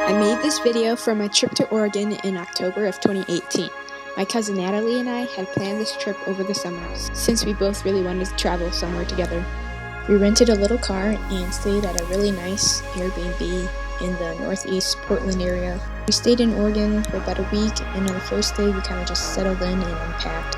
I made this video for my trip to Oregon in October of 2018. My cousin Natalie and I had planned this trip over the summer since we both really wanted to travel somewhere together. We rented a little car and stayed at a really nice Airbnb in the northeast Portland area. We stayed in Oregon for about a week, and on the first day we kind of just settled in and unpacked.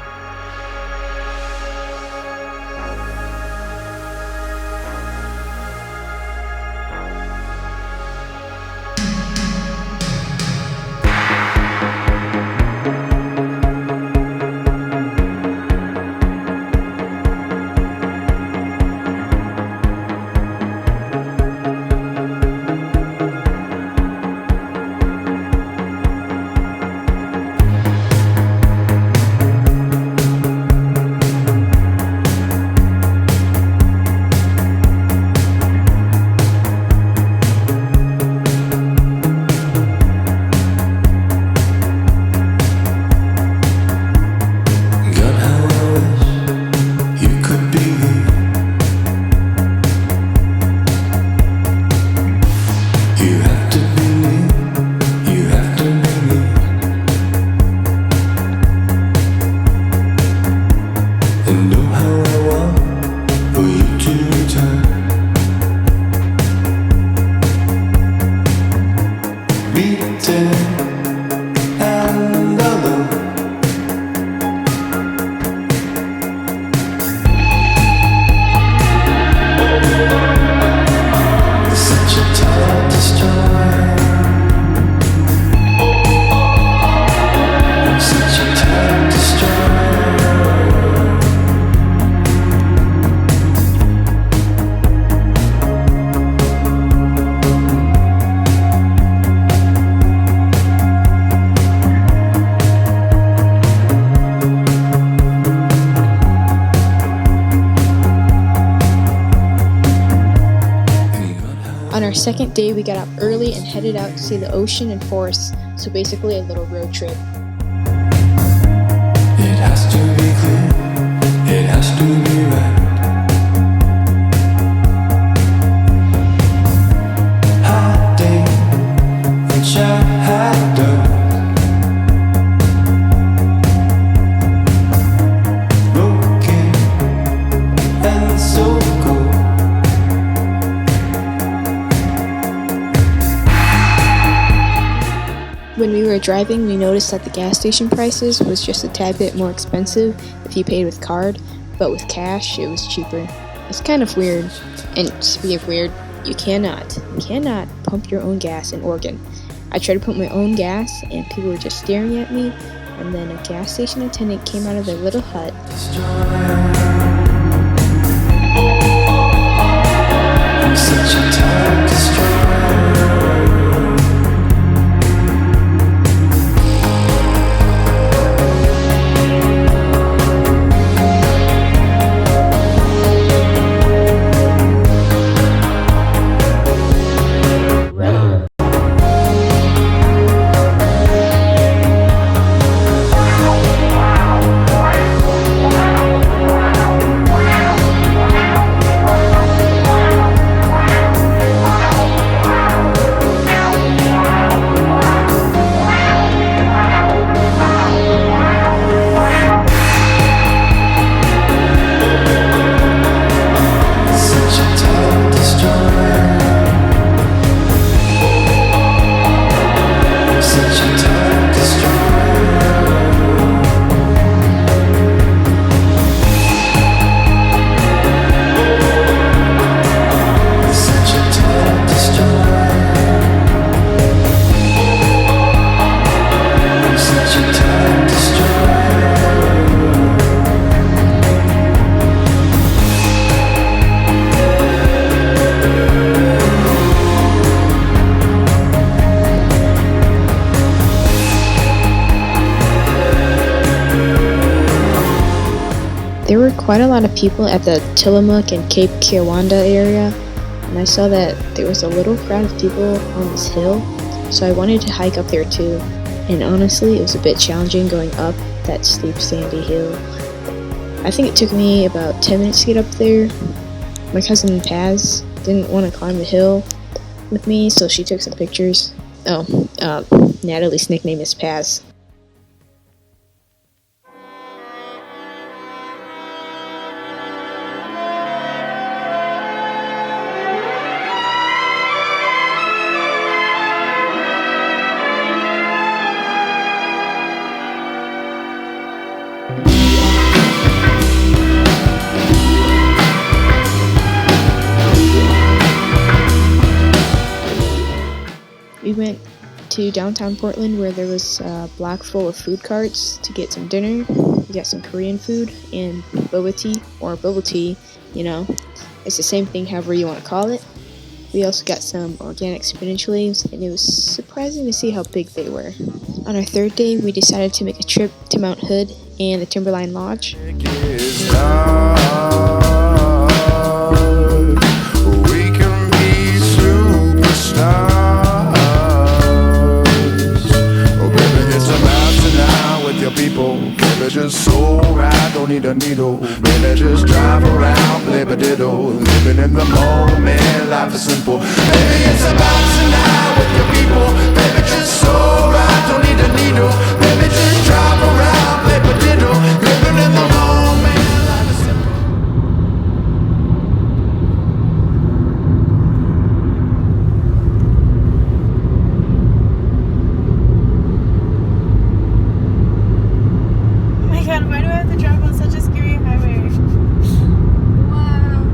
On our second day, we got up early and headed out to see the ocean and forest, so basically a little road trip. It has to be clear, it has to be right. Hiding, which I had done. Broken and so cold. When we were driving, we noticed that the gas station prices was just a tad bit more expensive if you paid with card, but with cash, it was cheaper. It's kind of weird. And speaking of weird, you cannot pump your own gas in Oregon. I tried to pump my own gas, and people were just staring at me, and then a gas station attendant came out of their little hut. I'm such a time destroyer. There were quite a lot of people at the Tillamook and Cape Kiawanda area, and I saw that there was a little crowd of people on this hill, so I wanted to hike up there too. And honestly, it was a bit challenging going up that steep sandy hill. I think it took me about 10 minutes to get up there. My cousin Paz didn't want to climb the hill with me, so she took some pictures. Natalie's nickname is Paz. We went to downtown Portland where there was a block full of food carts to get some dinner. We got some Korean food and boba tea, or bubble tea, It's the same thing, however you want to call it. We also got some organic spinach leaves, and it was surprising to see how big they were. On our third day, we decided to make a trip to Mount Hood and the Timberline Lodge. Just so right, don't need a needle. Baby, just drive around, play Padiddle. Living in the moment, life is simple. Baby, it's about tonight with your people. Baby, just so right, don't need a needle. Baby, just drive around, play Padiddle. Living in the moment, life is simple. God, why do I have to drive on such a scary highway? Wow.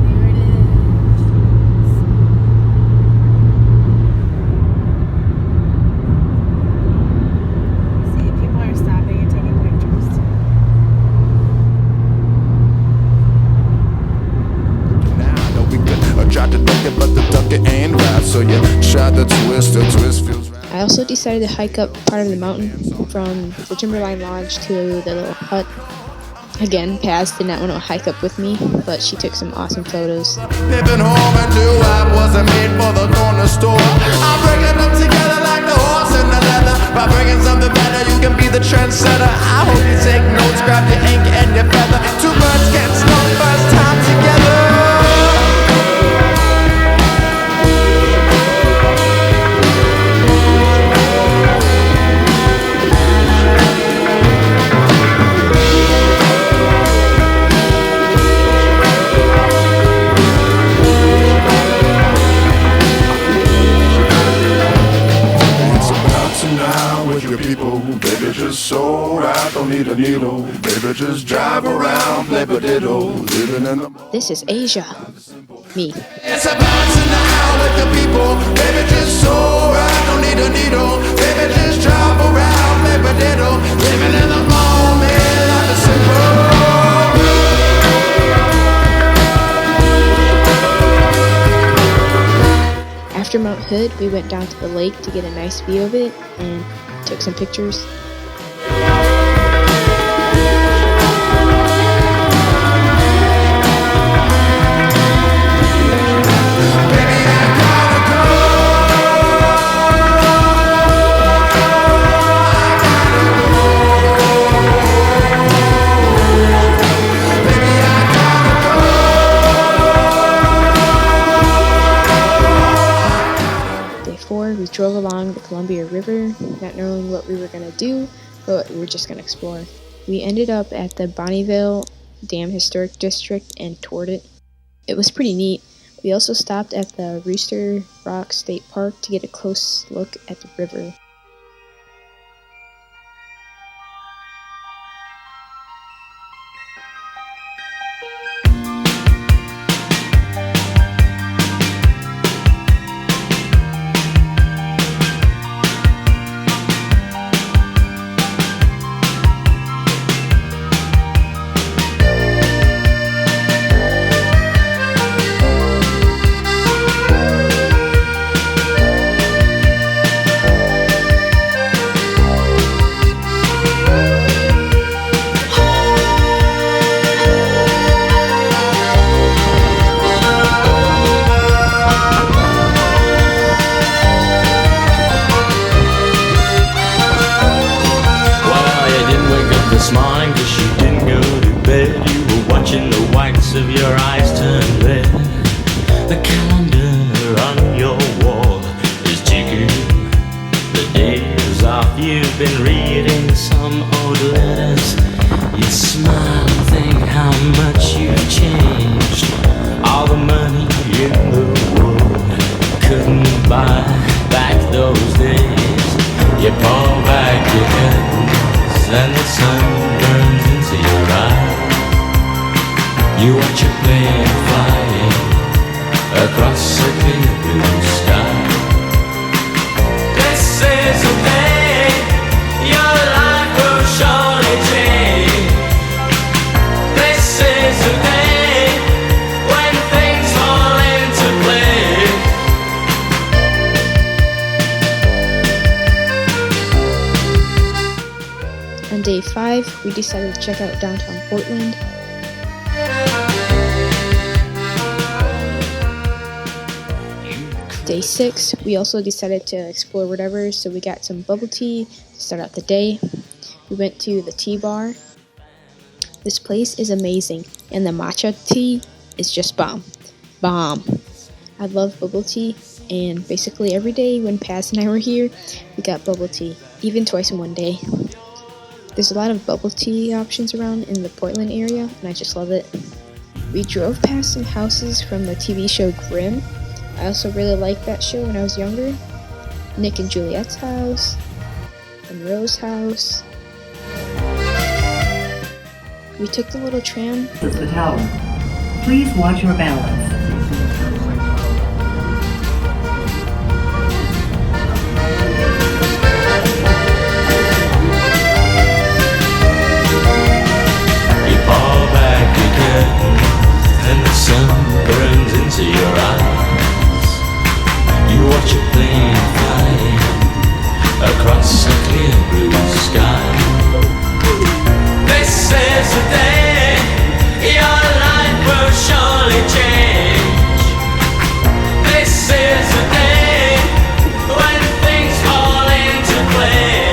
There it is. See, people are stopping and taking pictures. Now, no, we could try to duck it, but the duck it ain't right. So you try the twist feels right. I also decided to hike up part of the mountain from the Timberline Lodge to the little hut. Again, Paz did not want to hike up with me, but she took some awesome photos. Living home and do I wasn't made for the corner store. I'm bringing them together like the horse and the leather. By bringing something better, you can be the trendsetter. I hope you take notes, grab your ink and your feather. Two birds get stung first time together. Baby, just so right, don't need a needle. Baby, just drive around, play Padiddle. Living in the This is Asia. Me. It's about tonight with the people. Baby, just so right, don't need a needle. Baby, just drive around, play Padiddle. Living in the moment, life is simple. After Mount Hood, we went down to the lake to get a nice view of it and took some pictures. We drove along the Columbia River, not knowing what we were going to do, but we were just going to explore. We ended up at the Bonneville Dam Historic District and toured it. It was pretty neat. We also stopped at the Rooster Rock State Park to get a close look at the river. been reading some old letters. You smile and think how much you've changed. All the money in the world couldn't buy back those days. You pull back your curtains and the sun burns into your eyes. You watch a plane flying across a clear blue sky. This is the day your life will surely change. This is the day when things fall into place. On day 5, we decided to check out downtown Portland. Day 6, we also decided to explore whatever, so we got some bubble tea to start out the day. We went to the tea bar. This place is amazing, and the matcha tea is just bomb. I love bubble tea, and basically every day when Paz and I were here, we got bubble tea, even twice in one day. There's a lot of bubble tea options around in the Portland area, and I just love it. We drove past some houses from the TV show Grimm. I also really liked that show when I was younger. Nick and Juliet's house, and Rose's house. We took the little tram. This is the tower. Please watch your balance. You pull back your curtain and the sun burns into your eyes. You watch a plane flying across a clear blue sky. This is the day your life will surely change. This is the day when things fall into place.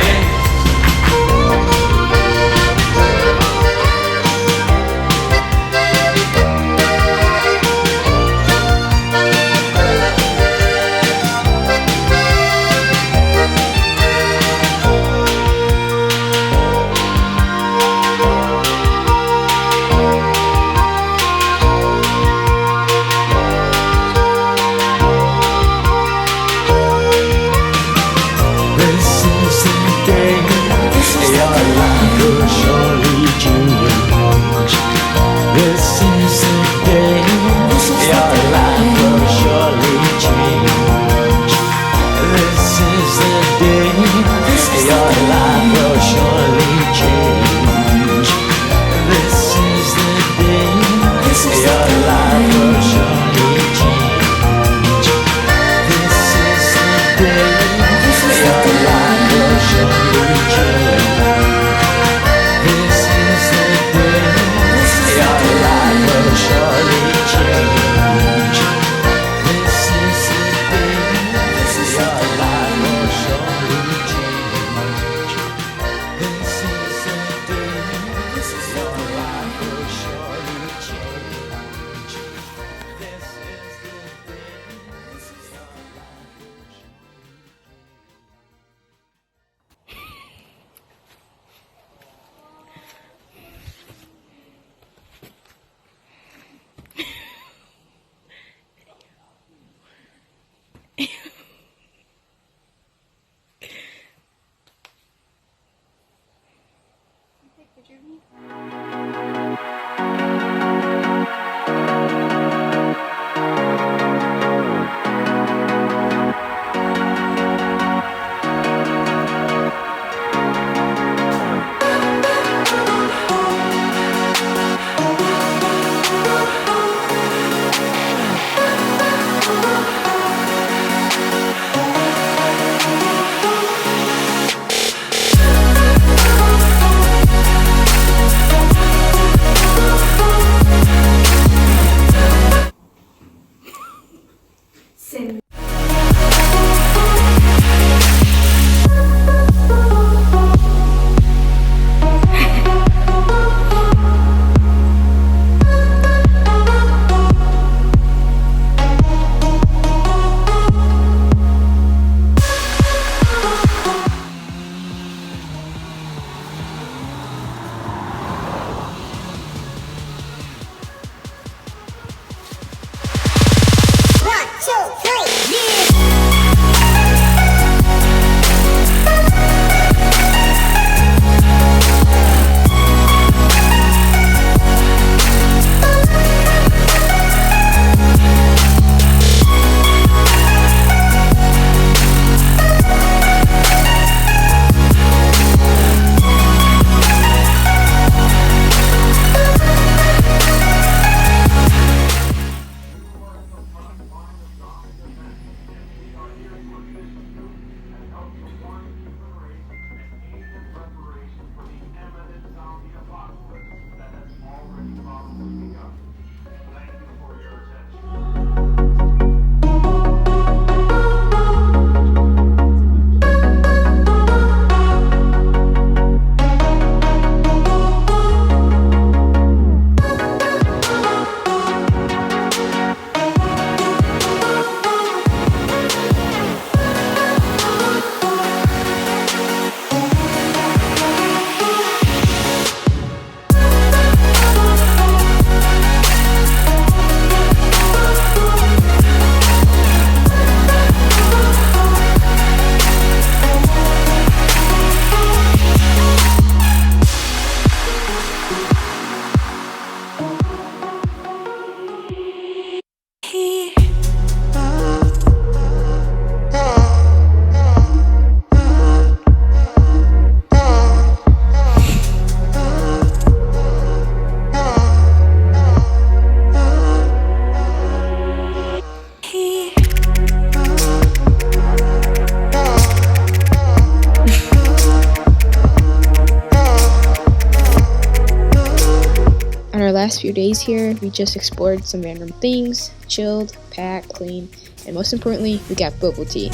On our last few days here, we just explored some random things, chilled, packed, clean, and most importantly, we got bubble tea.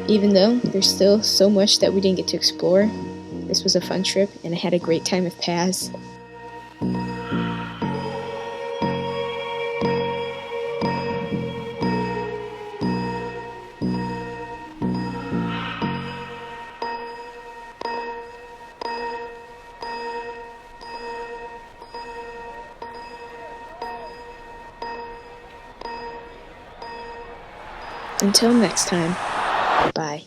Even though there's still so much that we didn't get to explore, this was a fun trip and I had a great time with Paz. Until next time, bye.